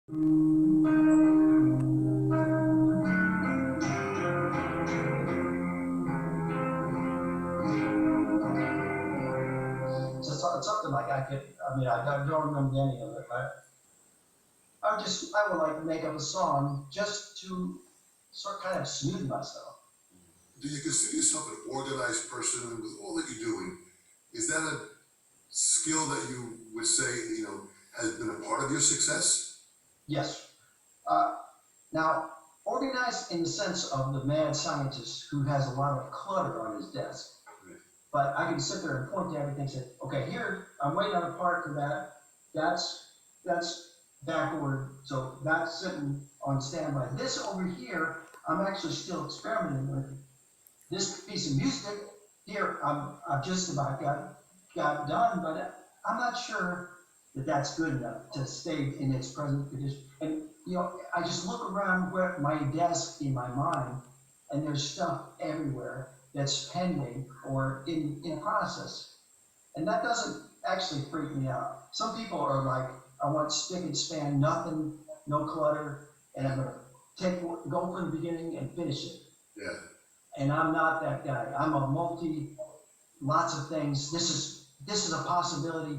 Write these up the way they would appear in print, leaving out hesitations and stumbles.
Something like I don't remember any of it, but I would like make up a song just to kind of soothe myself. Do you consider yourself an organized person, and with all that you're doing, is that a skill that you would say, has been a part of your success? Yes. Uh, Now, organized in the sense of the mad scientist who has a lot of clutter on his desk. Right. But I can sit there and point to everything and say, okay, here, I'm waiting on a part for that. That's backward, so that's sitting on standby. This over here, I'm actually still experimenting with. This piece of music here, I've just about got done, but I'm not sure that that's good enough to stay in its present condition. And I just look around where my desk in my mind, and there's stuff everywhere that's pending or in process, and that doesn't actually freak me out. Some people are like, I want spick and span, nothing, no clutter, and I'm gonna go from the beginning and finish it. Yeah. And I'm not that guy. I'm a lots of things. This is a possibility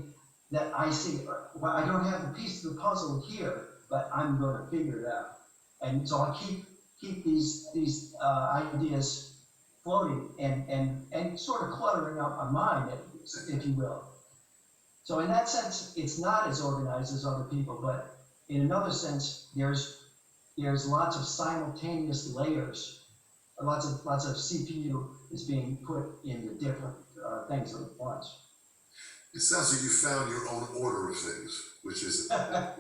that I see. Well, I don't have the piece of the puzzle here, but I'm going to figure it out. And so I keep these ideas floating and sort of cluttering up my mind, if you will. So in that sense, it's not as organized as other people, but in another sense, there's lots of simultaneous layers. Lots of CPU is being put into different things at once. It sounds like you found your own order of things, which is. I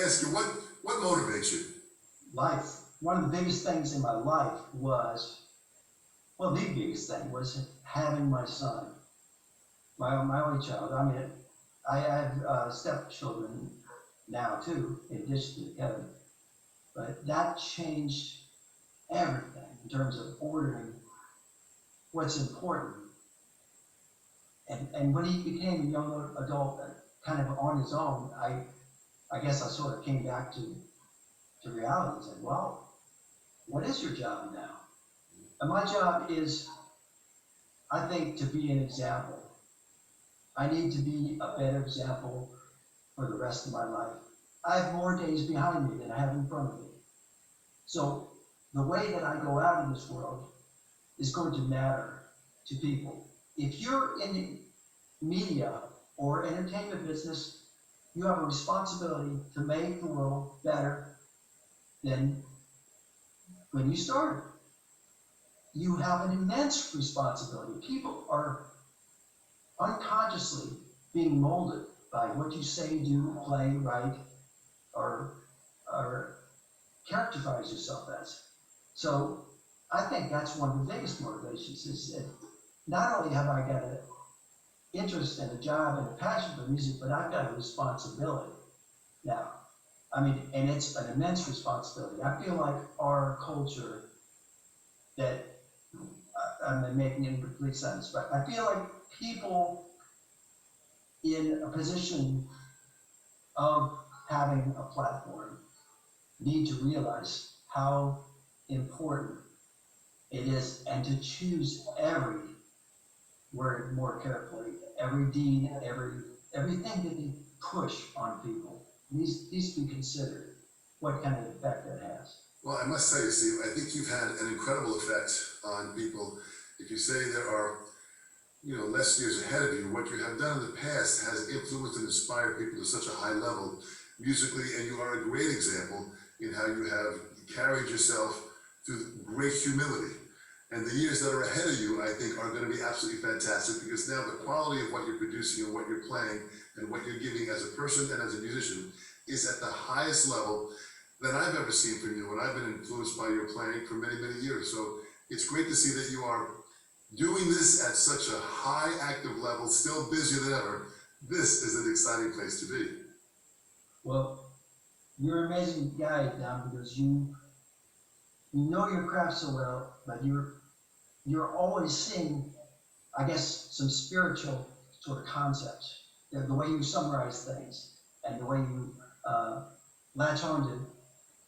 ask you, what motivates you? Life. One of the biggest things in my life was, well, the biggest thing was having my son, my only child. I mean, I have stepchildren now too, in addition to Kevin, but that changed everything in terms of ordering what's important. And when he became a young adult, kind of on his own, I guess I sort of came back to reality and said, well, what is your job now? And my job is, I think, to be an example. I need to be a better example for the rest of my life. I have more days behind me than I have in front of me. So the way that I go out in this world is going to matter to people. If you're in the media or entertainment business, you have a responsibility to make the world better than when you started. You have an immense responsibility. People are unconsciously being molded by what you say, do, play, write, or characterize yourself as. So I think that's one of the biggest motivations is that not only have I got an interest and a job and a passion for music, but I've got a responsibility now. I mean, and it's an immense responsibility. I feel like our culture that, I'm making incomplete sense, but I feel like people in a position of having a platform need to realize how important it is and to choose every word more carefully, every deed, everything that they push on people needs to be considered what kind of effect that has. Well, I must tell you, Steve, I think you've had an incredible effect on people. If you say there are, less years ahead of you, what you have done in the past has influenced and inspired people to such a high level musically, and you are a great example in how you have carried yourself through great humility. And the years that are ahead of you, I think, are going to be absolutely fantastic, because now the quality of what you're producing and what you're playing and what you're giving as a person and as a musician is at the highest level that I've ever seen from you, and I've been influenced by your playing for many, many years. So it's great to see that you are doing this at such a high active level, still busier than ever. This is an exciting place to be. Well, you're an amazing guy, Don, because you know your craft so well, but you're always seeing, I guess, some spiritual sort of concepts. The way you summarize things and the way you latch on to,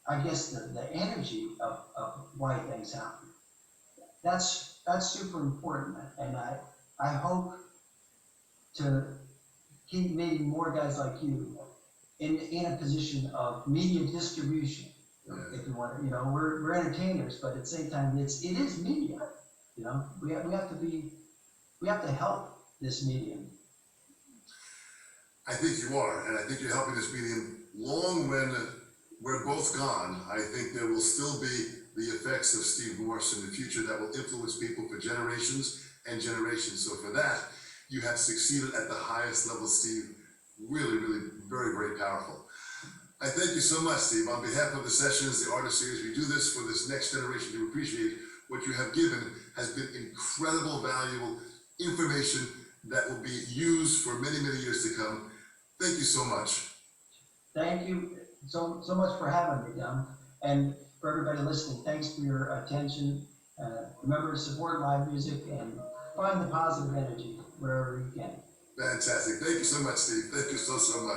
I guess, the energy of why things happen. That's super important, and I hope to keep meeting more guys like you in a position of media distribution. If you want to, we're entertainers, but at the same time, it is media. We have to help this medium. I think you are, and I think you're helping this medium long when we're both gone. I think there will still be the effects of Steve Morse in the future that will influence people for generations and generations. So for that, you have succeeded at the highest level, Steve. Really, really very, very powerful. I thank you so much, Steve. On behalf of the sessions, the artist series, we do this for this next generation to appreciate what you have given has been incredible, valuable information that will be used for many, many years to come. Thank you so much. Thank you so much for having me, Dom. And for everybody listening, thanks for your attention. Remember to support live music and find the positive energy wherever you can. Fantastic. Thank you so much, Steve. Thank you so much.